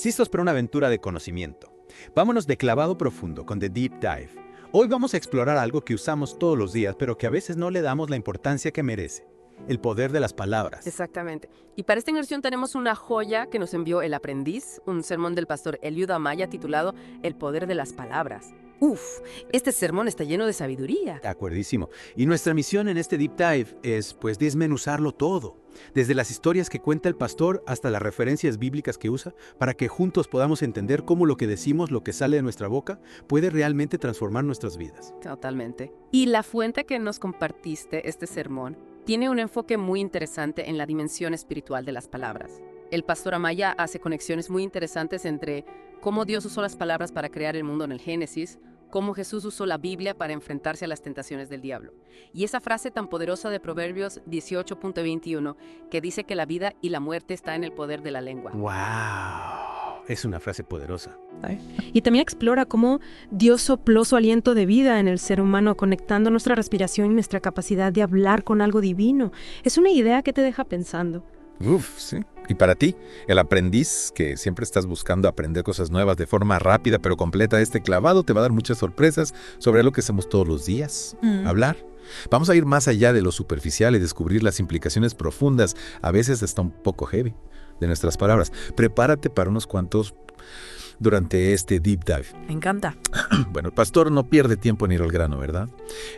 Listos para una aventura de conocimiento. Vámonos de clavado profundo con The Deep Dive. Hoy vamos a explorar algo que usamos todos los días, pero que a veces no le damos la importancia que merece. El poder de las palabras. Exactamente. Y para esta inmersión tenemos una joya que nos envió El Aprendiz, un sermón del pastor Eliud Amaya titulado El poder de las palabras. Uf, este sermón está lleno de sabiduría. De acuerdísimo. Y nuestra misión en este Deep Dive es, desmenuzarlo todo. Desde las historias que cuenta el pastor hasta las referencias bíblicas que usa, para que juntos podamos entender cómo lo que decimos, lo que sale de nuestra boca, puede realmente transformar nuestras vidas. Totalmente. Y la fuente que nos compartiste, este sermón, tiene un enfoque muy interesante en la dimensión espiritual de las palabras. El pastor Amaya hace conexiones muy interesantes entre cómo Dios usó las palabras para crear el mundo en el Génesis, cómo Jesús usó la Biblia para enfrentarse a las tentaciones del diablo. Y esa frase tan poderosa de Proverbios 18.21, que dice que la vida y la muerte está en el poder de la lengua. ¡Wow! Es una frase poderosa. Y también explora cómo Dios sopló su aliento de vida en el ser humano, conectando nuestra respiración y nuestra capacidad de hablar con algo divino. Es una idea que te deja pensando. Uf, sí. Y para ti, el aprendiz, que siempre estás buscando aprender cosas nuevas de forma rápida pero completa, este clavado te va a dar muchas sorpresas sobre lo que hacemos todos los días, hablar. Vamos a ir más allá de lo superficial y descubrir las implicaciones profundas, a veces hasta un poco heavy, de nuestras palabras. Prepárate para unos cuantos durante este Deep Dive. Me encanta. Bueno, el pastor no pierde tiempo en ir al grano, ¿verdad?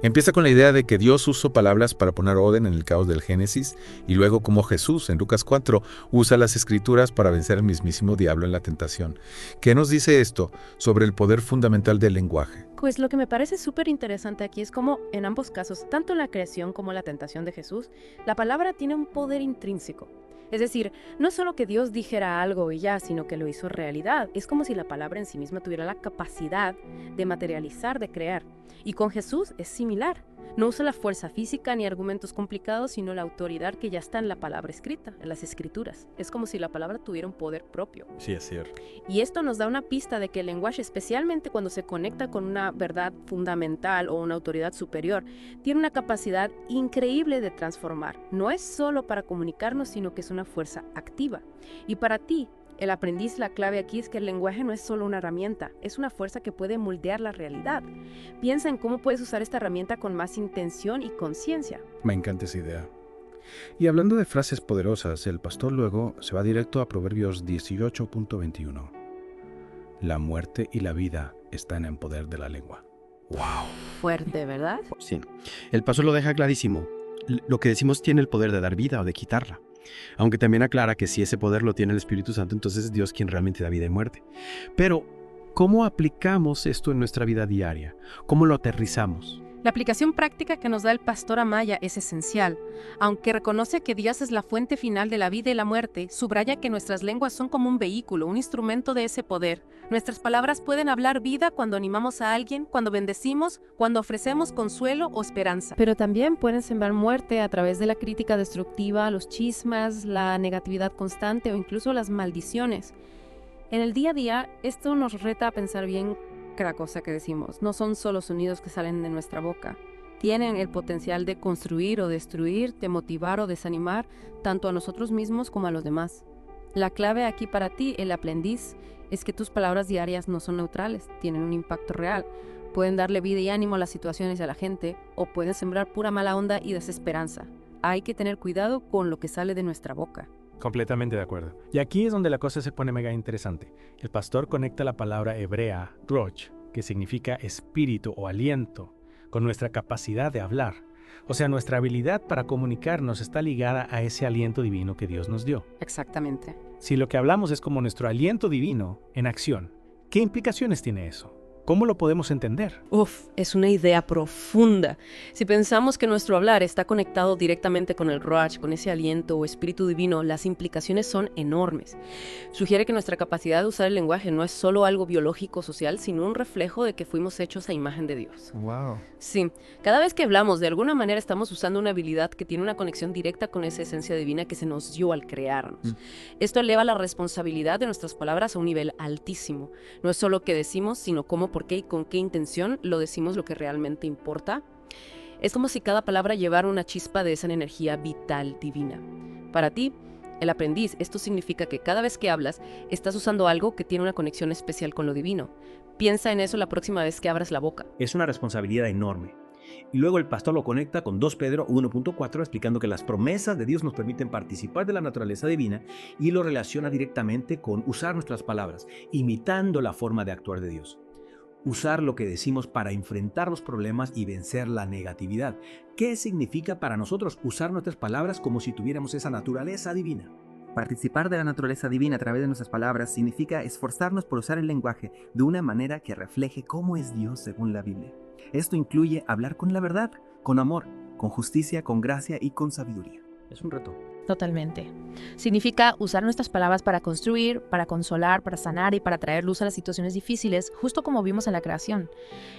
Empieza con la idea de que Dios usó palabras para poner orden en el caos del Génesis y luego como Jesús en Lucas 4 usa las escrituras para vencer al mismísimo diablo en la tentación. ¿Qué nos dice esto sobre el poder fundamental del lenguaje? Pues lo que me parece súper interesante aquí es cómo en ambos casos, tanto en la creación como en la tentación de Jesús, la palabra tiene un poder intrínseco. Es decir, no solo que Dios dijera algo y ya, sino que lo hizo realidad. Es como si la palabra en sí misma tuviera la capacidad de materializar, de crear. Y con Jesús es similar. No usa la fuerza física ni argumentos complicados, sino la autoridad que ya está en la palabra escrita, en las escrituras. Es como si la palabra tuviera un poder propio. Sí, es cierto. Y esto nos da una pista de que el lenguaje, especialmente cuando se conecta con una verdad fundamental o una autoridad superior, tiene una capacidad increíble de transformar. No es solo para comunicarnos, sino que es una fuerza activa. Y para ti, el aprendiz, la clave aquí es que el lenguaje no es solo una herramienta, es una fuerza que puede moldear la realidad. Piensa en cómo puedes usar esta herramienta con más intención y conciencia. Me encanta esa idea. Y hablando de frases poderosas, el pastor luego se va directo a Proverbios 18.21. La muerte y la vida están en poder de la lengua. ¡Wow! Fuerte, ¿verdad? Sí. El pastor lo deja clarísimo. Lo que decimos tiene el poder de dar vida o de quitarla. Aunque también aclara que si ese poder lo tiene el Espíritu Santo, entonces es Dios quien realmente da vida y muerte. Pero, ¿cómo aplicamos esto en nuestra vida diaria? ¿Cómo lo aterrizamos? La aplicación práctica que nos da el pastor Amaya es esencial. Aunque reconoce que Dios es la fuente final de la vida y la muerte, subraya que nuestras lenguas son como un vehículo, un instrumento de ese poder. Nuestras palabras pueden hablar vida cuando animamos a alguien, cuando bendecimos, cuando ofrecemos consuelo o esperanza. Pero también pueden sembrar muerte a través de la crítica destructiva, los chismes, la negatividad constante o incluso las maldiciones. En el día a día, esto nos reta a pensar bien cada cosa que decimos. No son solo sonidos que salen de nuestra boca. Tienen el potencial de construir o destruir, de motivar o desanimar, tanto a nosotros mismos como a los demás. La clave aquí para ti, el aprendiz, es que tus palabras diarias no son neutrales, tienen un impacto real. Pueden darle vida y ánimo a las situaciones y a la gente, o pueden sembrar pura mala onda y desesperanza. Hay que tener cuidado con lo que sale de nuestra boca. Completamente de acuerdo. Y aquí es donde la cosa se pone mega interesante. El pastor conecta la palabra hebrea, roch, que significa espíritu o aliento, con nuestra capacidad de hablar. O sea, nuestra habilidad para comunicarnos está ligada a ese aliento divino que Dios nos dio. Exactamente. Si lo que hablamos es como nuestro aliento divino en acción, ¿qué implicaciones tiene eso? ¿Cómo lo podemos entender? Es una idea profunda. Si pensamos que nuestro hablar está conectado directamente con el Ruach, con ese aliento o espíritu divino, las implicaciones son enormes. Sugiere que nuestra capacidad de usar el lenguaje no es solo algo biológico social, sino un reflejo de que fuimos hechos a imagen de Dios. Wow. Sí, cada vez que hablamos, de alguna manera estamos usando una habilidad que tiene una conexión directa con esa esencia divina que se nos dio al crearnos. Esto eleva la responsabilidad de nuestras palabras a un nivel altísimo. No es solo qué decimos, sino cómo, por qué y con qué intención lo decimos, lo que realmente importa. Es como si cada palabra llevara una chispa de esa energía vital divina. Para ti, El aprendiz, esto significa que cada vez que hablas, estás usando algo que tiene una conexión especial con lo divino. Piensa en eso la próxima vez que abras la boca. Es una responsabilidad enorme. Y luego el pastor lo conecta con 2 Pedro 1.4, explicando que las promesas de Dios nos permiten participar de la naturaleza divina, y lo relaciona directamente con usar nuestras palabras, imitando la forma de actuar de Dios. Usar lo que decimos para enfrentar los problemas y vencer la negatividad. ¿Qué significa para nosotros usar nuestras palabras como si tuviéramos esa naturaleza divina? Participar de la naturaleza divina a través de nuestras palabras significa esforzarnos por usar el lenguaje de una manera que refleje cómo es Dios según la Biblia. Esto incluye hablar con la verdad, con amor, con justicia, con gracia y con sabiduría. Es un reto. Totalmente. Significa usar nuestras palabras para construir, para consolar, para sanar y para traer luz a las situaciones difíciles, justo como vimos en la creación.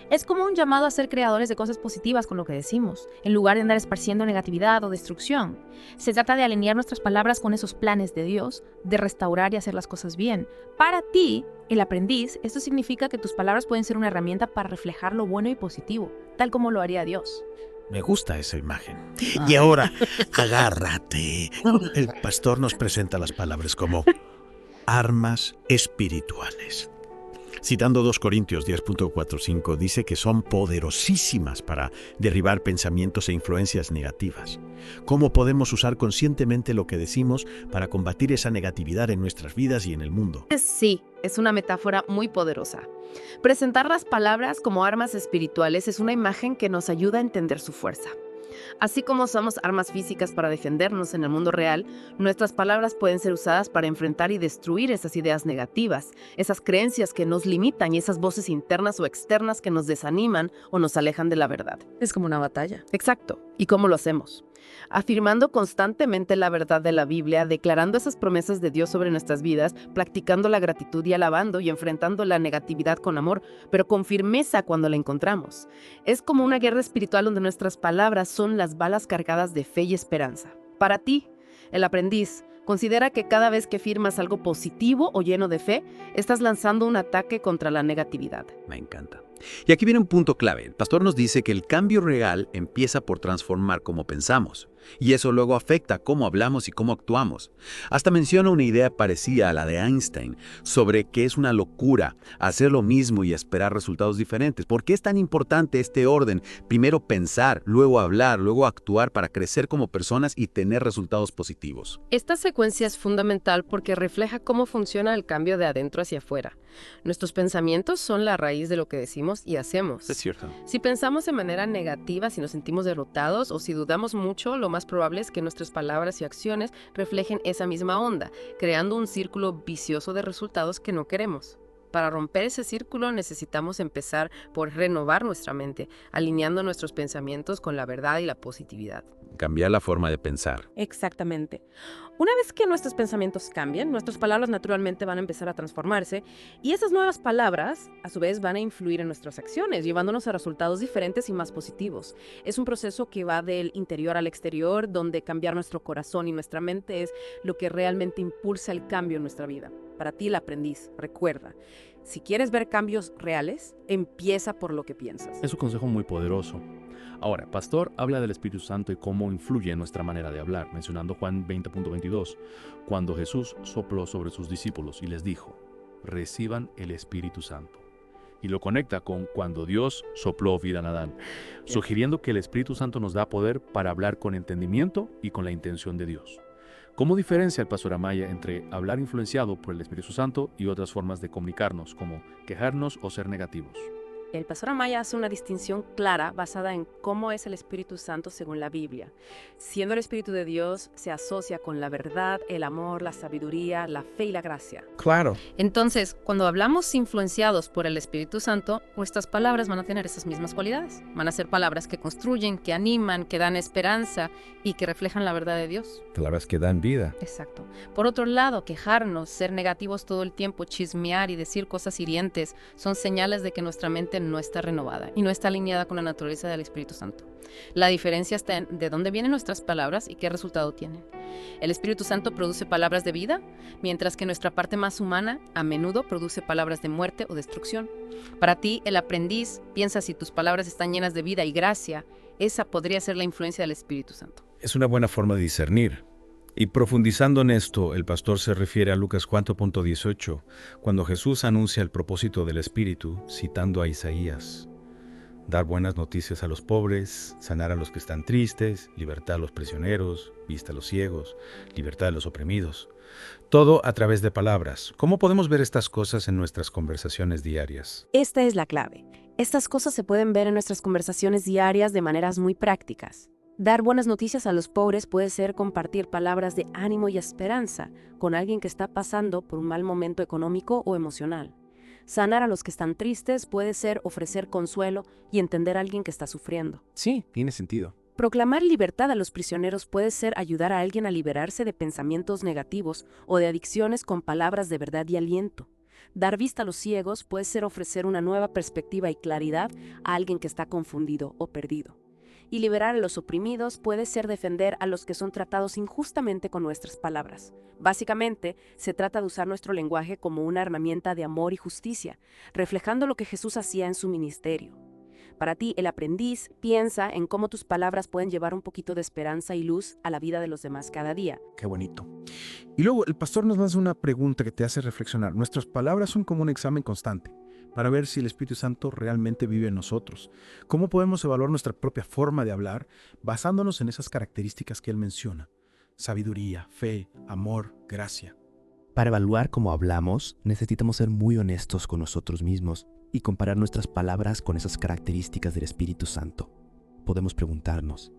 Es como un llamado a ser creadores de cosas positivas con lo que decimos, en lugar de andar esparciendo negatividad o destrucción. Se trata de alinear nuestras palabras con esos planes de Dios, de restaurar y hacer las cosas bien. Para ti, el aprendiz, esto significa que tus palabras pueden ser una herramienta para reflejar lo bueno y positivo, tal como lo haría Dios. Me gusta esa imagen. Y ahora, agárrate. El pastor nos presenta las palabras como armas espirituales. Citando 2 Corintios 10.45, dice que son poderosísimas para derribar pensamientos e influencias negativas. ¿Cómo podemos usar conscientemente lo que decimos para combatir esa negatividad en nuestras vidas y en el mundo? Sí, es una metáfora muy poderosa. Presentar las palabras como armas espirituales es una imagen que nos ayuda a entender su fuerza. Así como usamos armas físicas para defendernos en el mundo real, nuestras palabras pueden ser usadas para enfrentar y destruir esas ideas negativas, esas creencias que nos limitan y esas voces internas o externas que nos desaniman o nos alejan de la verdad. Es como una batalla. Exacto. ¿Y cómo lo hacemos? Afirmando constantemente la verdad de la Biblia, declarando esas promesas de Dios sobre nuestras vidas, practicando la gratitud y alabando y enfrentando la negatividad con amor, pero con firmeza cuando la encontramos. Es como una guerra espiritual donde nuestras palabras son las balas cargadas de fe y esperanza. Para ti, el aprendiz, considera que cada vez que firmas algo positivo o lleno de fe, estás lanzando un ataque contra la negatividad. Me encanta. Y aquí viene un punto clave. El pastor nos dice que el cambio real empieza por transformar cómo pensamos. Y eso luego afecta cómo hablamos y cómo actuamos. Hasta menciona una idea parecida a la de Einstein sobre que es una locura hacer lo mismo y esperar resultados diferentes. ¿Por qué es tan importante este orden? Primero pensar, luego hablar, luego actuar para crecer como personas y tener resultados positivos. Esta secuencia es fundamental porque refleja cómo funciona el cambio de adentro hacia afuera. Nuestros pensamientos son la raíz de lo que decimos y hacemos. Es cierto. Si pensamos de manera negativa, si nos sentimos derrotados o si dudamos mucho, lo más probable es que nuestras palabras y acciones reflejen esa misma onda, creando un círculo vicioso de resultados que no queremos. Para romper ese círculo necesitamos empezar por renovar nuestra mente, alineando nuestros pensamientos con la verdad y la positividad. Cambiar la forma de pensar. Exactamente. Una vez que nuestros pensamientos cambien, nuestras palabras naturalmente van a empezar a transformarse y esas nuevas palabras, a su vez, van a influir en nuestras acciones, llevándonos a resultados diferentes y más positivos. Es un proceso que va del interior al exterior, donde cambiar nuestro corazón y nuestra mente es lo que realmente impulsa el cambio en nuestra vida. Para ti, el aprendiz, recuerda, si quieres ver cambios reales, empieza por lo que piensas. Es un consejo muy poderoso. Ahora, Pastor habla del Espíritu Santo y cómo influye en nuestra manera de hablar, mencionando Juan 20.22, cuando Jesús sopló sobre sus discípulos y les dijo, reciban el Espíritu Santo. Y lo conecta con cuando Dios sopló vida en Adán, sugiriendo que el Espíritu Santo nos da poder para hablar con entendimiento y con la intención de Dios. ¿Cómo diferencia el pastor Amaya entre hablar influenciado por el Espíritu Santo y otras formas de comunicarnos, como quejarnos o ser negativos? El pastor Amaya hace una distinción clara basada en cómo es el Espíritu Santo según la Biblia. Siendo el Espíritu de Dios, se asocia con la verdad, el amor, la sabiduría, la fe y la gracia. Claro. Entonces, cuando hablamos influenciados por el Espíritu Santo, nuestras palabras van a tener esas mismas cualidades. Van a ser palabras que construyen, que animan, que dan esperanza y que reflejan la verdad de Dios. Palabras que dan vida. Exacto. Por otro lado, quejarnos, ser negativos todo el tiempo, chismear y decir cosas hirientes son señales de que nuestra mente no está renovada y no está alineada con la naturaleza del Espíritu Santo. La diferencia está en de dónde vienen nuestras palabras y qué resultado tienen. El Espíritu Santo produce palabras de vida, mientras que nuestra parte más humana a menudo produce palabras de muerte o destrucción. Para ti, el aprendiz, piensa si tus palabras están llenas de vida y gracia, esa podría ser la influencia del Espíritu Santo. Es una buena forma de discernir. Y profundizando en esto, el pastor se refiere a Lucas 4.18, cuando Jesús anuncia el propósito del Espíritu, citando a Isaías. Dar buenas noticias a los pobres, sanar a los que están tristes, libertad a los prisioneros, vista a los ciegos, libertad a los oprimidos. Todo a través de palabras. ¿Cómo podemos ver estas cosas en nuestras conversaciones diarias? Esta es la clave. Estas cosas se pueden ver en nuestras conversaciones diarias de maneras muy prácticas. Dar buenas noticias a los pobres puede ser compartir palabras de ánimo y esperanza con alguien que está pasando por un mal momento económico o emocional. Sanar a los que están tristes puede ser ofrecer consuelo y entender a alguien que está sufriendo. Sí, tiene sentido. Proclamar libertad a los prisioneros puede ser ayudar a alguien a liberarse de pensamientos negativos o de adicciones con palabras de verdad y aliento. Dar vista a los ciegos puede ser ofrecer una nueva perspectiva y claridad a alguien que está confundido o perdido. Y liberar a los oprimidos puede ser defender a los que son tratados injustamente con nuestras palabras. Básicamente, se trata de usar nuestro lenguaje como una herramienta de amor y justicia, reflejando lo que Jesús hacía en su ministerio. Para ti, el aprendiz, piensa en cómo tus palabras pueden llevar un poquito de esperanza y luz a la vida de los demás cada día. Qué bonito. Y luego el pastor nos lanza una pregunta que te hace reflexionar. Nuestras palabras son como un examen constante para ver si el Espíritu Santo realmente vive en nosotros. ¿Cómo podemos evaluar nuestra propia forma de hablar basándonos en esas características que él menciona? Sabiduría, fe, amor, gracia. Para evaluar cómo hablamos, necesitamos ser muy honestos con nosotros mismos y comparar nuestras palabras con esas características del Espíritu Santo. Podemos preguntarnos,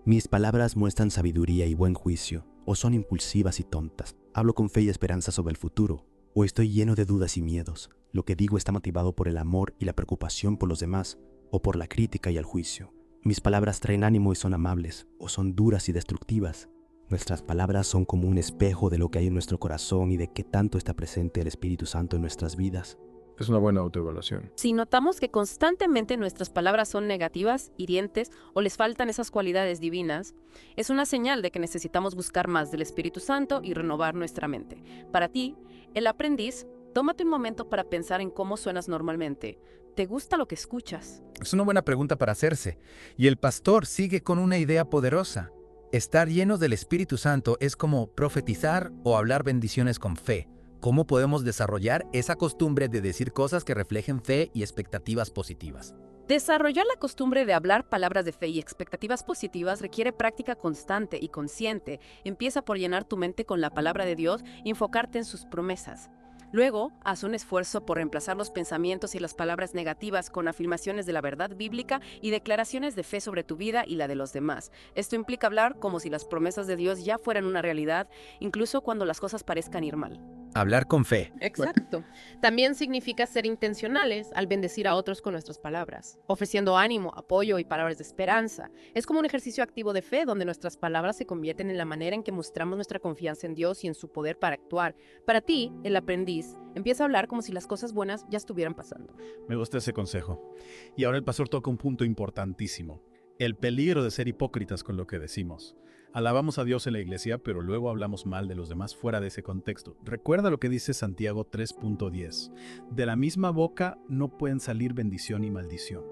¿mis palabras muestran sabiduría y buen juicio, o son impulsivas y tontas? ¿Hablo con fe y esperanza sobre el futuro, o estoy lleno de dudas y miedos? ¿Lo que digo está motivado por el amor y la preocupación por los demás, o por la crítica y el juicio? ¿Mis palabras traen ánimo y son amables, o son duras y destructivas? Nuestras palabras son como un espejo de lo que hay en nuestro corazón y de qué tanto está presente el Espíritu Santo en nuestras vidas. Es una buena autoevaluación. Si notamos que constantemente nuestras palabras son negativas, hirientes o les faltan esas cualidades divinas, es una señal de que necesitamos buscar más del Espíritu Santo y renovar nuestra mente. Para ti, el aprendiz, tómate un momento para pensar en cómo suenas normalmente. ¿Te gusta lo que escuchas? Es una buena pregunta para hacerse. Y el pastor sigue con una idea poderosa. Estar llenos del Espíritu Santo es como profetizar o hablar bendiciones con fe. ¿Cómo podemos desarrollar esa costumbre de decir cosas que reflejen fe y expectativas positivas? Desarrollar la costumbre de hablar palabras de fe y expectativas positivas requiere práctica constante y consciente. Empieza por llenar tu mente con la palabra de Dios y enfocarte en sus promesas. Luego, haz un esfuerzo por reemplazar los pensamientos y las palabras negativas con afirmaciones de la verdad bíblica y declaraciones de fe sobre tu vida y la de los demás. Esto implica hablar como si las promesas de Dios ya fueran una realidad, incluso cuando las cosas parezcan ir mal. Hablar con fe. Exacto. También significa ser intencionales al bendecir a otros con nuestras palabras, ofreciendo ánimo, apoyo y palabras de esperanza. Es como un ejercicio activo de fe donde nuestras palabras se convierten en la manera en que mostramos nuestra confianza en Dios y en su poder para actuar. Para ti, el aprendiz, empieza a hablar como si las cosas buenas ya estuvieran pasando. Me gusta ese consejo. Y ahora el pastor toca un punto importantísimo: el peligro de ser hipócritas con lo que decimos. Alabamos a Dios en la iglesia, pero luego hablamos mal de los demás fuera de ese contexto. Recuerda lo que dice Santiago 3.10. De la misma boca no pueden salir bendición y maldición.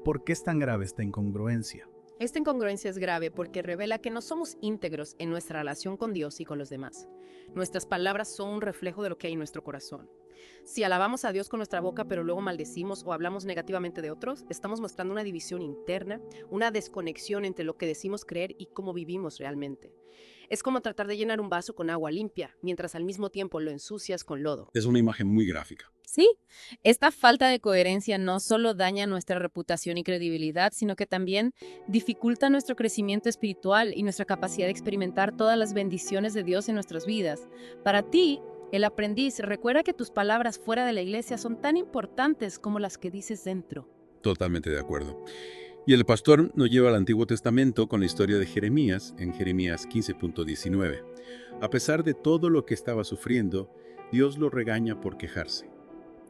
¿Por qué es tan grave esta incongruencia? Esta incongruencia es grave porque revela que no somos íntegros en nuestra relación con Dios y con los demás. Nuestras palabras son un reflejo de lo que hay en nuestro corazón. Si alabamos a Dios con nuestra boca, pero luego maldecimos o hablamos negativamente de otros, estamos mostrando una división interna, una desconexión entre lo que decimos creer y cómo vivimos realmente. Es como tratar de llenar un vaso con agua limpia, mientras al mismo tiempo lo ensucias con lodo. Es una imagen muy gráfica. Sí, esta falta de coherencia no solo daña nuestra reputación y credibilidad, sino que también dificulta nuestro crecimiento espiritual y nuestra capacidad de experimentar todas las bendiciones de Dios en nuestras vidas. Para ti, el aprendiz, recuerda que tus palabras fuera de la iglesia son tan importantes como las que dices dentro. Totalmente de acuerdo. Y el pastor nos lleva al Antiguo Testamento con la historia de Jeremías en Jeremías 15.19. A pesar de todo lo que estaba sufriendo, Dios lo regaña por quejarse.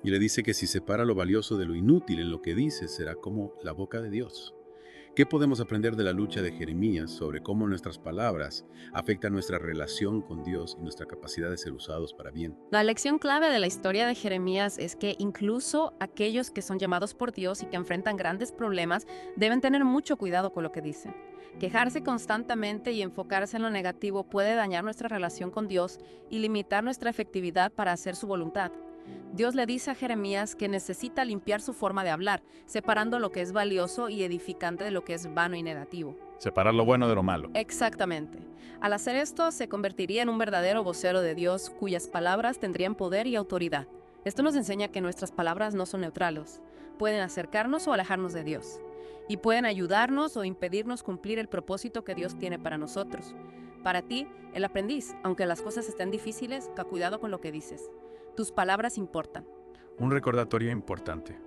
Y le dice que si separa lo valioso de lo inútil en lo que dice, será como la boca de Dios. ¿Qué podemos aprender de la lucha de Jeremías sobre cómo nuestras palabras afectan nuestra relación con Dios y nuestra capacidad de ser usados para bien? La lección clave de la historia de Jeremías es que incluso aquellos que son llamados por Dios y que enfrentan grandes problemas deben tener mucho cuidado con lo que dicen. Quejarse constantemente y enfocarse en lo negativo puede dañar nuestra relación con Dios y limitar nuestra efectividad para hacer su voluntad. Dios le dice a Jeremías que necesita limpiar su forma de hablar, separando lo que es valioso y edificante de lo que es vano y negativo. Separar lo bueno de lo malo. Exactamente. Al hacer esto, se convertiría en un verdadero vocero de Dios, cuyas palabras tendrían poder y autoridad. Esto nos enseña que nuestras palabras no son neutrales. Pueden acercarnos o alejarnos de Dios. Y pueden ayudarnos o impedirnos cumplir el propósito que Dios tiene para nosotros. Para ti, el aprendiz, aunque las cosas estén difíciles, cuidado con lo que dices. Tus palabras importan. Un recordatorio importante.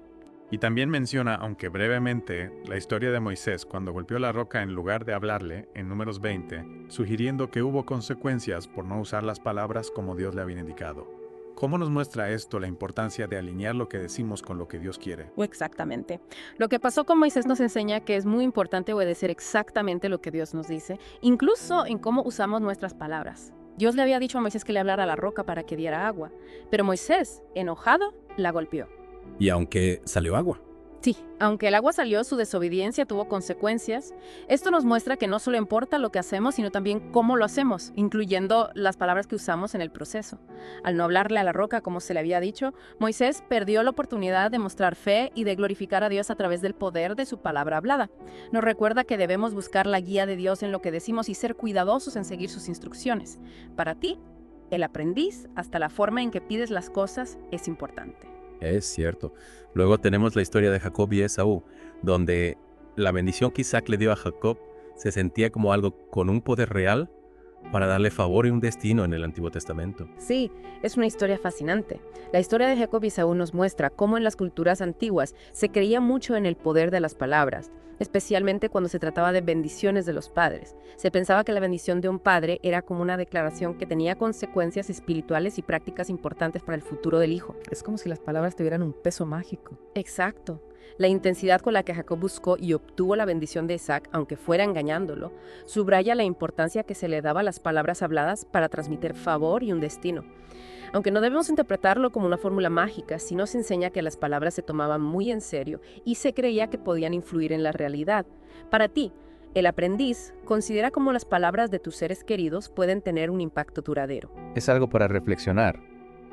Y también menciona, aunque brevemente, la historia de Moisés cuando golpeó la roca en lugar de hablarle, en Números 20, sugiriendo que hubo consecuencias por no usar las palabras como Dios le había indicado. ¿Cómo nos muestra esto la importancia de alinear lo que decimos con lo que Dios quiere? Exactamente. Lo que pasó con Moisés nos enseña que es muy importante obedecer exactamente lo que Dios nos dice, incluso en cómo usamos nuestras palabras. Dios le había dicho a Moisés que le hablara a la roca para que diera agua, pero Moisés, enojado, la golpeó. Y aunque salió agua. Sí, aunque el agua salió, su desobediencia tuvo consecuencias. Esto nos muestra que no solo importa lo que hacemos, sino también cómo lo hacemos, incluyendo las palabras que usamos en el proceso. Al no hablarle a la roca como se le había dicho, Moisés perdió la oportunidad de mostrar fe y de glorificar a Dios a través del poder de su palabra hablada. Nos recuerda que debemos buscar la guía de Dios en lo que decimos y ser cuidadosos en seguir sus instrucciones. Para ti, el aprendiz, hasta la forma en que pides las cosas, es importante. Es cierto. Luego tenemos la historia de Jacob y Esaú, donde la bendición que Isaac le dio a Jacob se sentía como algo con un poder real para darle favor y un destino en el Antiguo Testamento. Sí, es una historia fascinante. La historia de Jacob y Esaú nos muestra cómo en las culturas antiguas se creía mucho en el poder de las palabras, especialmente cuando se trataba de bendiciones de los padres. Se pensaba que la bendición de un padre era como una declaración que tenía consecuencias espirituales y prácticas importantes para el futuro del hijo. Es como si las palabras tuvieran un peso mágico. Exacto. La intensidad con la que Jacob buscó y obtuvo la bendición de Isaac, aunque fuera engañándolo, subraya la importancia que se le daba a las palabras habladas para transmitir favor y un destino. Aunque no debemos interpretarlo como una fórmula mágica, sí nos enseña que las palabras se tomaban muy en serio y se creía que podían influir en la realidad. Para ti, el aprendiz, considera cómo las palabras de tus seres queridos pueden tener un impacto duradero. Es algo para reflexionar.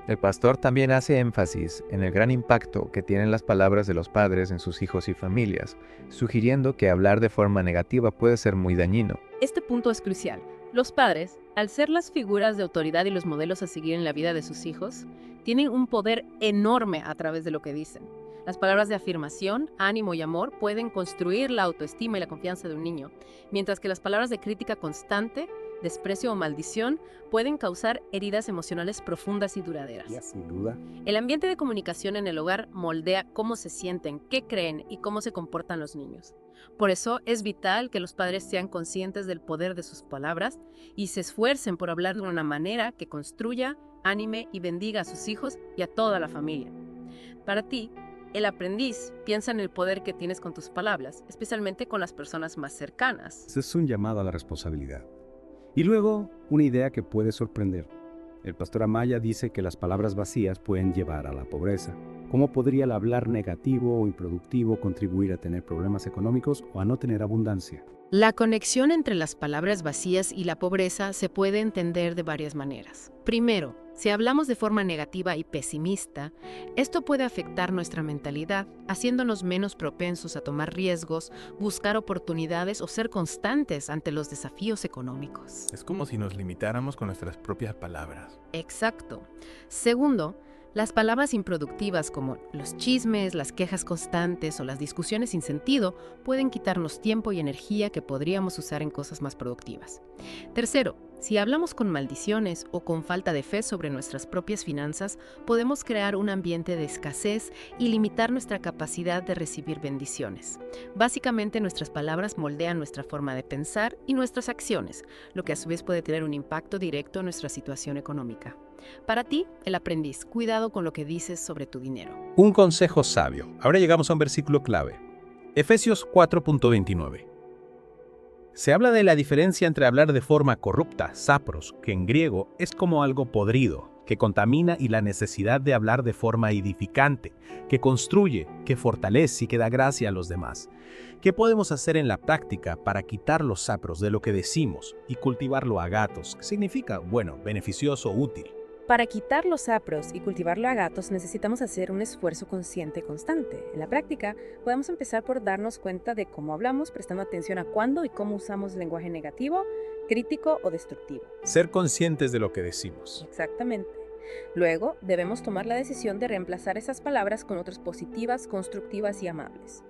El pastor también hace énfasis en el gran impacto que tienen las palabras de los padres en sus hijos y familias, sugiriendo que hablar de forma negativa puede ser muy dañino. Este punto es crucial. Los padres, al ser las figuras de autoridad y los modelos a seguir en la vida de sus hijos, tienen un poder enorme a través de lo que dicen. Las palabras de afirmación, ánimo y amor pueden construir la autoestima y la confianza de un niño, mientras que las palabras de crítica constante, desprecio o maldición pueden causar heridas emocionales profundas y duraderas. Sin duda. El ambiente de comunicación en el hogar moldea cómo se sienten, qué creen y cómo se comportan los niños. Por eso es vital que los padres sean conscientes del poder de sus palabras y se esfuercen por hablar de una manera que construya, anime y bendiga a sus hijos y a toda la familia. Para ti, el aprendiz piensa en el poder que tienes con tus palabras, especialmente con las personas más cercanas. Es un llamado a la responsabilidad. Y luego, una idea que puede sorprender. El pastor Amaya dice que las palabras vacías pueden llevar a la pobreza. ¿Cómo podría el hablar negativo o improductivo contribuir a tener problemas económicos o a no tener abundancia? La conexión entre las palabras vacías y la pobreza se puede entender de varias maneras. Primero, si hablamos de forma negativa y pesimista, esto puede afectar nuestra mentalidad, haciéndonos menos propensos a tomar riesgos, buscar oportunidades o ser constantes ante los desafíos económicos. Es como si nos limitáramos con nuestras propias palabras. Exacto. Segundo, las palabras improductivas como los chismes, las quejas constantes o las discusiones sin sentido pueden quitarnos tiempo y energía que podríamos usar en cosas más productivas. Tercero, si hablamos con maldiciones o con falta de fe sobre nuestras propias finanzas, podemos crear un ambiente de escasez y limitar nuestra capacidad de recibir bendiciones. Básicamente, nuestras palabras moldean nuestra forma de pensar y nuestras acciones, lo que a su vez puede tener un impacto directo en nuestra situación económica. Para ti, el aprendiz, cuidado con lo que dices sobre tu dinero. Un consejo sabio. Ahora llegamos a un versículo clave. Efesios 4.29. Se habla de la diferencia entre hablar de forma corrupta, sapros, que en griego es como algo podrido, que contamina, y la necesidad de hablar de forma edificante, que construye, que fortalece y que da gracia a los demás. ¿Qué podemos hacer en la práctica para quitar los sapros de lo que decimos y cultivarlo agatos, que significa, bueno, beneficioso, útil? Para quitar los sapros y cultivarlo a gatos necesitamos hacer un esfuerzo consciente y constante. En la práctica, podemos empezar por darnos cuenta de cómo hablamos, prestando atención a cuándo y cómo usamos lenguaje negativo, crítico o destructivo. Ser conscientes de lo que decimos. Exactamente. Luego, debemos tomar la decisión de reemplazar esas palabras con otras positivas, constructivas y amables.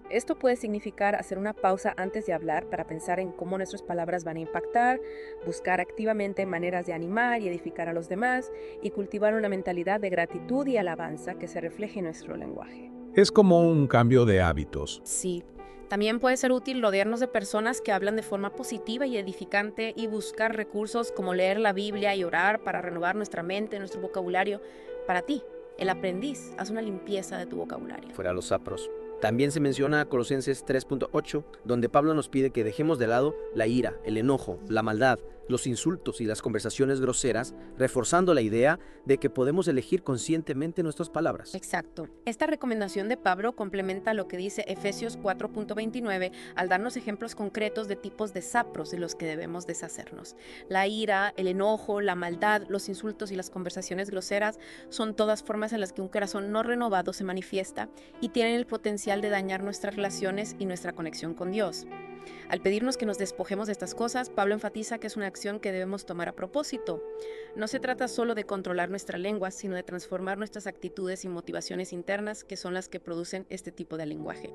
Esto puede significar hacer una pausa antes de hablar para pensar en cómo nuestras palabras van a impactar, buscar activamente maneras de animar y edificar a los demás y cultivar una mentalidad de gratitud y alabanza que se refleje en nuestro lenguaje. Es como un cambio de hábitos. Sí. También puede ser útil rodearnos de personas que hablan de forma positiva y edificante y buscar recursos como leer la Biblia y orar para renovar nuestra mente, nuestro vocabulario. Para ti, el aprendiz, haz una limpieza de tu vocabulario. Fuera los sapros. También se menciona Colosenses 3.8, donde Pablo nos pide que dejemos de lado la ira, el enojo, la maldad, los insultos y las conversaciones groseras, reforzando la idea de que podemos elegir conscientemente nuestras palabras. Exacto. Esta recomendación de Pablo complementa lo que dice Efesios 4.29 al darnos ejemplos concretos de tipos de sapros de los que debemos deshacernos. La ira, el enojo, la maldad, los insultos y las conversaciones groseras son todas formas en las que un corazón no renovado se manifiesta y tienen el potencial de dañar nuestras relaciones y nuestra conexión con Dios. Al pedirnos que nos despojemos de estas cosas, Pablo enfatiza que es una acción que debemos tomar a propósito. No se trata solo de controlar nuestra lengua, sino de transformar nuestras actitudes y motivaciones internas, que son las que producen este tipo de lenguaje.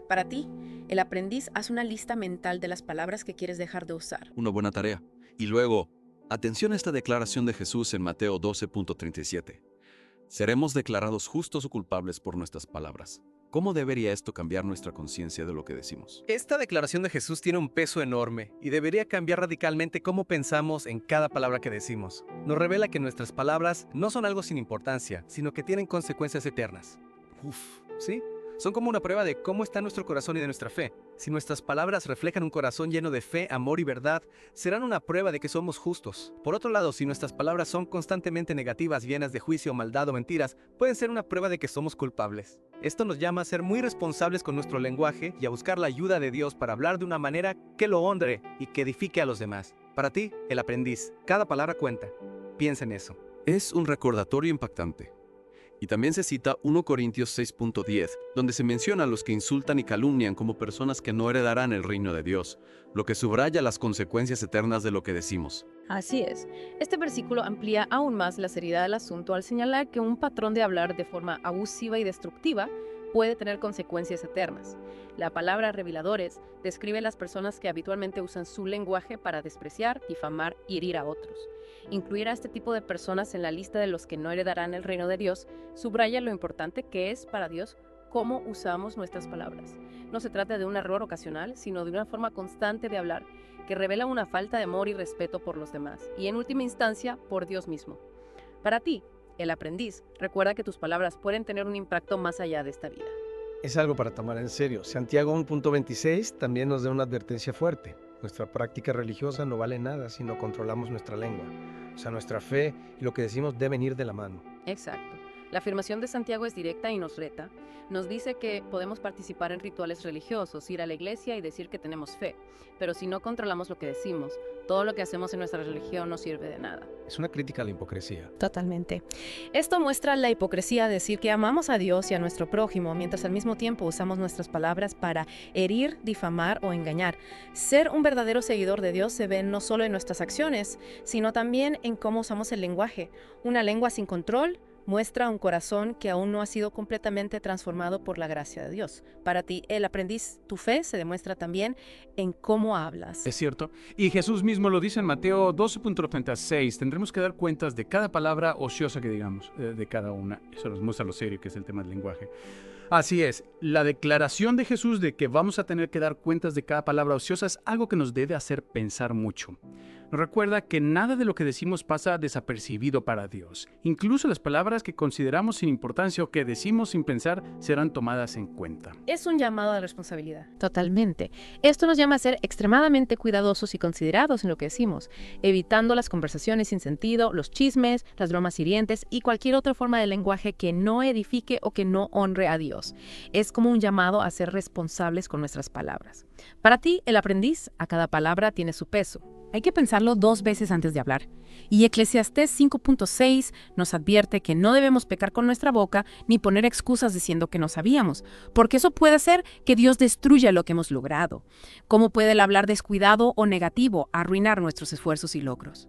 Para ti, el aprendiz, haz una lista mental de las palabras que quieres dejar de usar. Una buena tarea. Y luego, atención a esta declaración de Jesús en Mateo 12.37. Seremos declarados justos o culpables por nuestras palabras. ¿Cómo debería esto cambiar nuestra conciencia de lo que decimos? Esta declaración de Jesús tiene un peso enorme y debería cambiar radicalmente cómo pensamos en cada palabra que decimos. Nos revela que nuestras palabras no son algo sin importancia, sino que tienen consecuencias eternas. ¿Sí? Son como una prueba de cómo está nuestro corazón y de nuestra fe. Si nuestras palabras reflejan un corazón lleno de fe, amor y verdad, serán una prueba de que somos justos. Por otro lado, si nuestras palabras son constantemente negativas, llenas de juicio, maldad o mentiras, pueden ser una prueba de que somos culpables. Esto nos llama a ser muy responsables con nuestro lenguaje y a buscar la ayuda de Dios para hablar de una manera que lo honre y que edifique a los demás. Para ti, el aprendiz, cada palabra cuenta. Piensa en eso. Es un recordatorio impactante. Y también se cita 1 Corintios 6.10, donde se menciona a los que insultan y calumnian como personas que no heredarán el reino de Dios, lo que subraya las consecuencias eternas de lo que decimos. Así es. Este versículo amplía aún más la seriedad del asunto al señalar que un patrón de hablar de forma abusiva y destructiva puede tener consecuencias eternas. La palabra reveladores describe a las personas que habitualmente usan su lenguaje para despreciar, difamar y herir a otros. Incluir a este tipo de personas en la lista de los que no heredarán el reino de Dios subraya lo importante que es para Dios cómo usamos nuestras palabras. No se trata de un error ocasional, sino de una forma constante de hablar que revela una falta de amor y respeto por los demás, y en última instancia, por Dios mismo. Para ti, el aprendiz, recuerda que tus palabras pueden tener un impacto más allá de esta vida. Es algo para tomar en serio. Santiago 1.26 también nos da una advertencia fuerte. Nuestra práctica religiosa no vale nada si no controlamos nuestra lengua. O sea, nuestra fe y lo que decimos deben ir de la mano. Exacto. La afirmación de Santiago es directa y nos reta. Nos dice que podemos participar en rituales religiosos, ir a la iglesia y decir que tenemos fe. Pero si no controlamos lo que decimos, todo lo que hacemos en nuestra religión no sirve de nada. Es una crítica a la hipocresía. Totalmente. Esto muestra la hipocresía de decir que amamos a Dios y a nuestro prójimo, mientras al mismo tiempo usamos nuestras palabras para herir, difamar o engañar. Ser un verdadero seguidor de Dios se ve no solo en nuestras acciones, sino también en cómo usamos el lenguaje. Una lengua sin control muestra un corazón que aún no ha sido completamente transformado por la gracia de Dios. Para ti, el aprendiz, tu fe se demuestra también en cómo hablas. Es cierto. Y Jesús mismo lo dice en Mateo 12.36. Tendremos que dar cuentas de cada palabra ociosa que digamos, de cada una. Eso nos muestra lo serio que es el tema del lenguaje. Así es, la declaración de Jesús de que vamos a tener que dar cuentas de cada palabra ociosa es algo que nos debe hacer pensar mucho. Nos recuerda que nada de lo que decimos pasa desapercibido para Dios. Incluso las palabras que consideramos sin importancia o que decimos sin pensar serán tomadas en cuenta. Es un llamado a la responsabilidad. Totalmente. Esto nos llama a ser extremadamente cuidadosos y considerados en lo que decimos, evitando las conversaciones sin sentido, los chismes, las bromas hirientes y cualquier otra forma de lenguaje que no edifique o que no honre a Dios. Es como un llamado a ser responsables con nuestras palabras. Para ti, el aprendiz, a cada palabra tiene su peso. Hay que pensarlo 2 veces antes de hablar. Y Eclesiastés 5.6 nos advierte que no debemos pecar con nuestra boca ni poner excusas diciendo que no sabíamos, porque eso puede hacer que Dios destruya lo que hemos logrado. ¿Cómo puede el hablar descuidado o negativo arruinar nuestros esfuerzos y logros?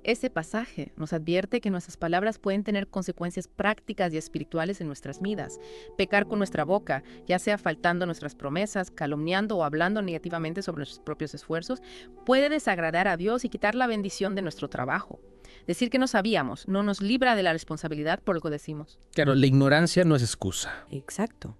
Este pasaje nos advierte que nuestras palabras pueden tener consecuencias prácticas y espirituales en nuestras vidas. Pecar con nuestra boca, ya sea faltando a nuestras promesas, calumniando o hablando negativamente sobre nuestros propios esfuerzos, puede desagradar a Dios y quitar la bendición de nuestro trabajo. Decir que no sabíamos no nos libra de la responsabilidad por lo que decimos. Claro, la ignorancia no es excusa. Exacto.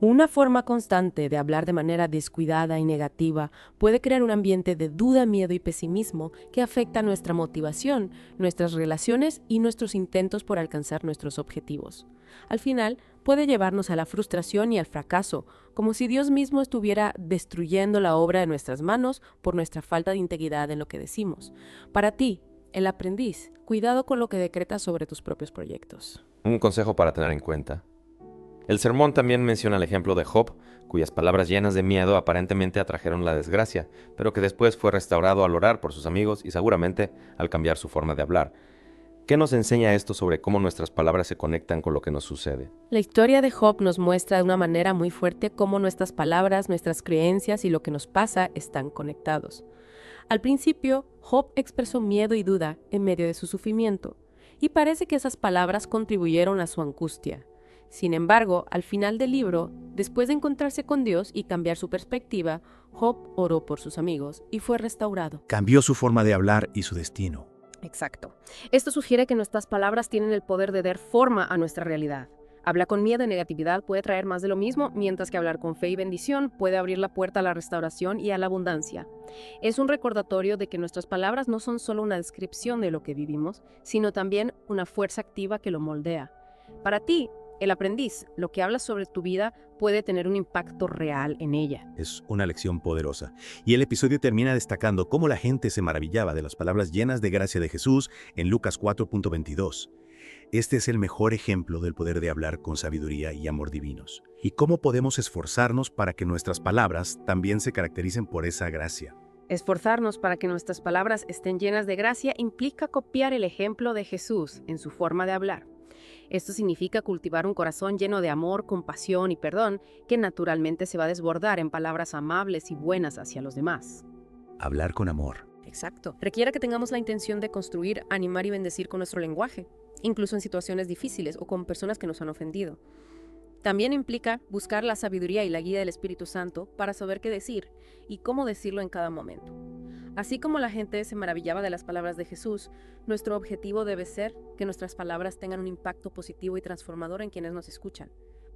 Una forma constante de hablar de manera descuidada y negativa puede crear un ambiente de duda, miedo y pesimismo que afecta nuestra motivación, nuestras relaciones y nuestros intentos por alcanzar nuestros objetivos. Al final, puede llevarnos a la frustración y al fracaso, como si Dios mismo estuviera destruyendo la obra de nuestras manos por nuestra falta de integridad en lo que decimos. Para ti, el aprendiz, cuidado con lo que decretas sobre tus propios proyectos. Un consejo para tener en cuenta. El sermón también menciona el ejemplo de Job, cuyas palabras llenas de miedo aparentemente atrajeron la desgracia, pero que después fue restaurado al orar por sus amigos y seguramente al cambiar su forma de hablar. ¿Qué nos enseña esto sobre cómo nuestras palabras se conectan con lo que nos sucede? La historia de Job nos muestra de una manera muy fuerte cómo nuestras palabras, nuestras creencias y lo que nos pasa están conectados. Al principio, Job expresó miedo y duda en medio de su sufrimiento, y parece que esas palabras contribuyeron a su angustia. Sin embargo, al final del libro, después de encontrarse con Dios y cambiar su perspectiva, Job oró por sus amigos y fue restaurado. Cambió su forma de hablar y su destino. Exacto. Esto sugiere que nuestras palabras tienen el poder de dar forma a nuestra realidad. Hablar con miedo y negatividad puede traer más de lo mismo, mientras que hablar con fe y bendición puede abrir la puerta a la restauración y a la abundancia. Es un recordatorio de que nuestras palabras no son solo una descripción de lo que vivimos, sino también una fuerza activa que lo moldea. Para ti, el aprendiz, lo que habla sobre tu vida puede tener un impacto real en ella. Es una lección poderosa. Y el episodio termina destacando cómo la gente se maravillaba de las palabras llenas de gracia de Jesús en Lucas 4.22. Este es el mejor ejemplo del poder de hablar con sabiduría y amor divinos. Y cómo podemos esforzarnos para que nuestras palabras también se caractericen por esa gracia. Esforzarnos para que nuestras palabras estén llenas de gracia implica copiar el ejemplo de Jesús en su forma de hablar. Esto significa cultivar un corazón lleno de amor, compasión y perdón, que naturalmente se va a desbordar en palabras amables y buenas hacia los demás. Hablar con amor. Exacto. Requiere que tengamos la intención de construir, animar y bendecir con nuestro lenguaje, incluso en situaciones difíciles o con personas que nos han ofendido. También implica buscar la sabiduría y la guía del Espíritu Santo para saber qué decir y cómo decirlo en cada momento. Así como la gente se maravillaba de las palabras de Jesús, nuestro objetivo debe ser que nuestras palabras tengan un impacto positivo y transformador en quienes nos escuchan.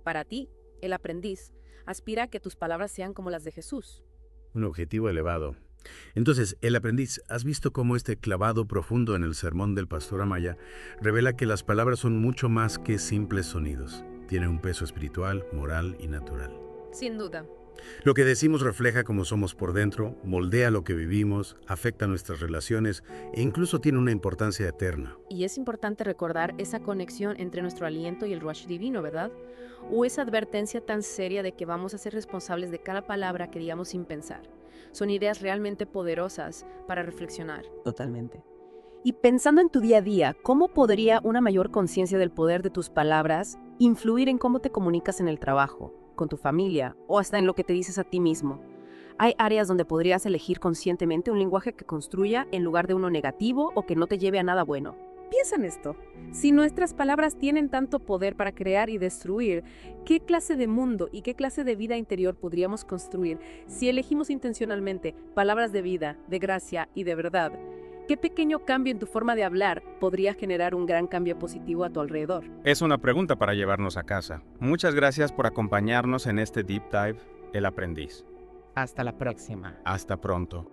Para ti, el aprendiz, aspira a que tus palabras sean como las de Jesús. Un objetivo elevado. Entonces, el aprendiz, ¿has visto cómo este clavado profundo en el sermón del pastor Amaya revela que las palabras son mucho más que simples sonidos? Tienen un peso espiritual, moral y natural. Sin duda. Lo que decimos refleja cómo somos por dentro, moldea lo que vivimos, afecta nuestras relaciones e incluso tiene una importancia eterna. Y es importante recordar esa conexión entre nuestro aliento y el ruach divino, ¿verdad? O esa advertencia tan seria de que vamos a ser responsables de cada palabra que digamos sin pensar. Son ideas realmente poderosas para reflexionar. Totalmente. Y pensando en tu día a día, ¿cómo podría una mayor conciencia del poder de tus palabras influir en cómo te comunicas en el trabajo, con tu familia o hasta en lo que te dices a ti mismo? Hay áreas donde podrías elegir conscientemente un lenguaje que construya en lugar de uno negativo o que no te lleve a nada bueno. Piensa en esto. Si nuestras palabras tienen tanto poder para crear y destruir, ¿qué clase de mundo y qué clase de vida interior podríamos construir si elegimos intencionalmente palabras de vida, de gracia y de verdad? ¿Qué pequeño cambio en tu forma de hablar podría generar un gran cambio positivo a tu alrededor? Es una pregunta para llevarnos a casa. Muchas gracias por acompañarnos en este Deep Dive, El Aprendiz. Hasta la próxima. Hasta pronto.